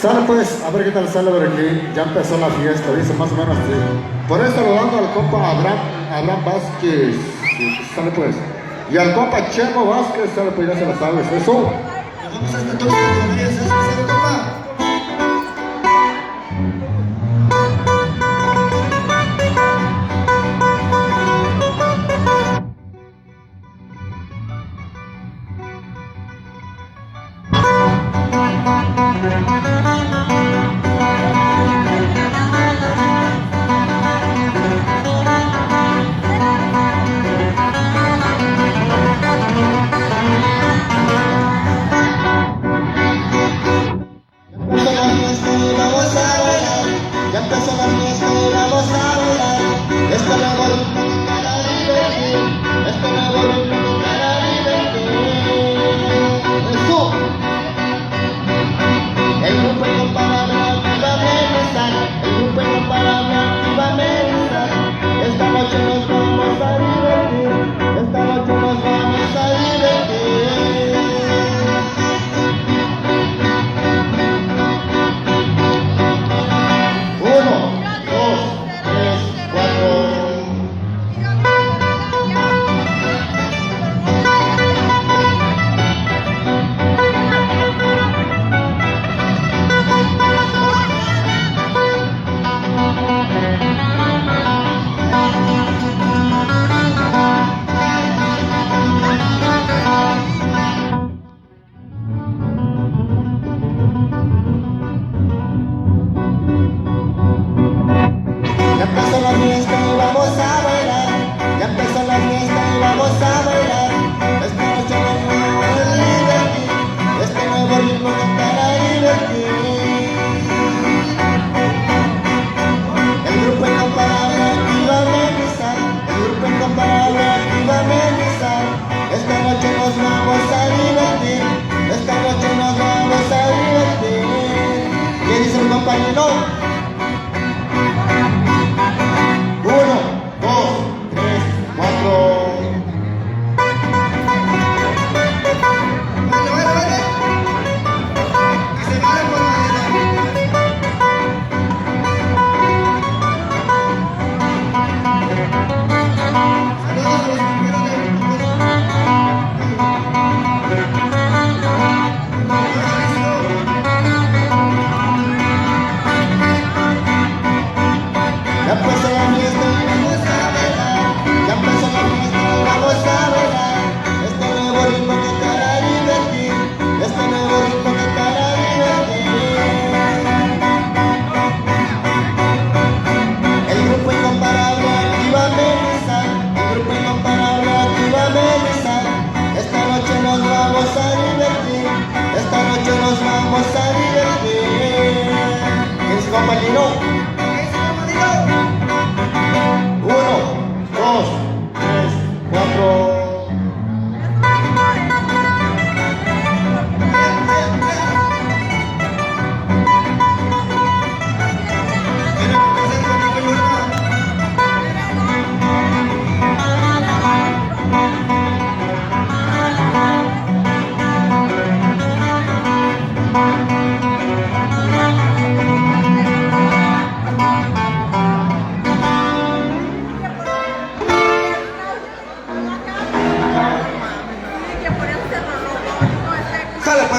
Sale pues, a ver qué tal sale por aquí. Ya empezó la fiesta, dice más o menos así. Por eso saludando al compa Abraham Vázquez. Sí, sale pues. Y al compa Chemo Vázquez, sale pues, ya se la sabes. Eso. Vamos a estar todos los días, ¿sabes, compa?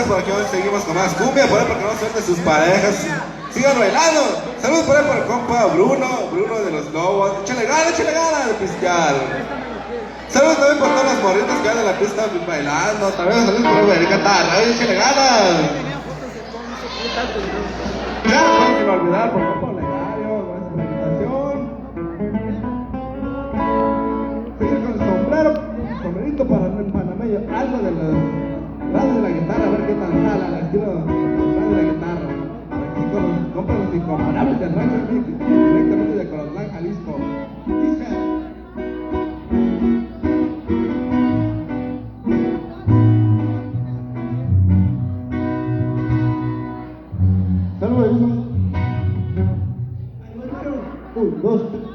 Porque hoy seguimos con más cumbia, por ahí porque no suelten sus parejas, sigan bailando. Saludos por ahí por el compa Bruno de los Lobos. Échale ganas de piscar. Saludos también por todos los morritos que van en la pista bailando. También saludos por ahí por el catarra. Échale ganas. Claro, no sin olvidar por compa Olegario, gracias por la invitación. Seguir con el sombrerito para el panameño, algo de la guitarra, a ver qué tal jala, el estilo de la guitarra. Aquí con los compas los incomparables del rancho, directamente de Colotlán, Jalisco. Dice. Saludos. 1, 2, 3.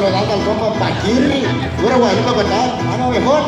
saludando al compa Paquirri, pura Guadalupe, ¿verdad? Ah, no, mejor.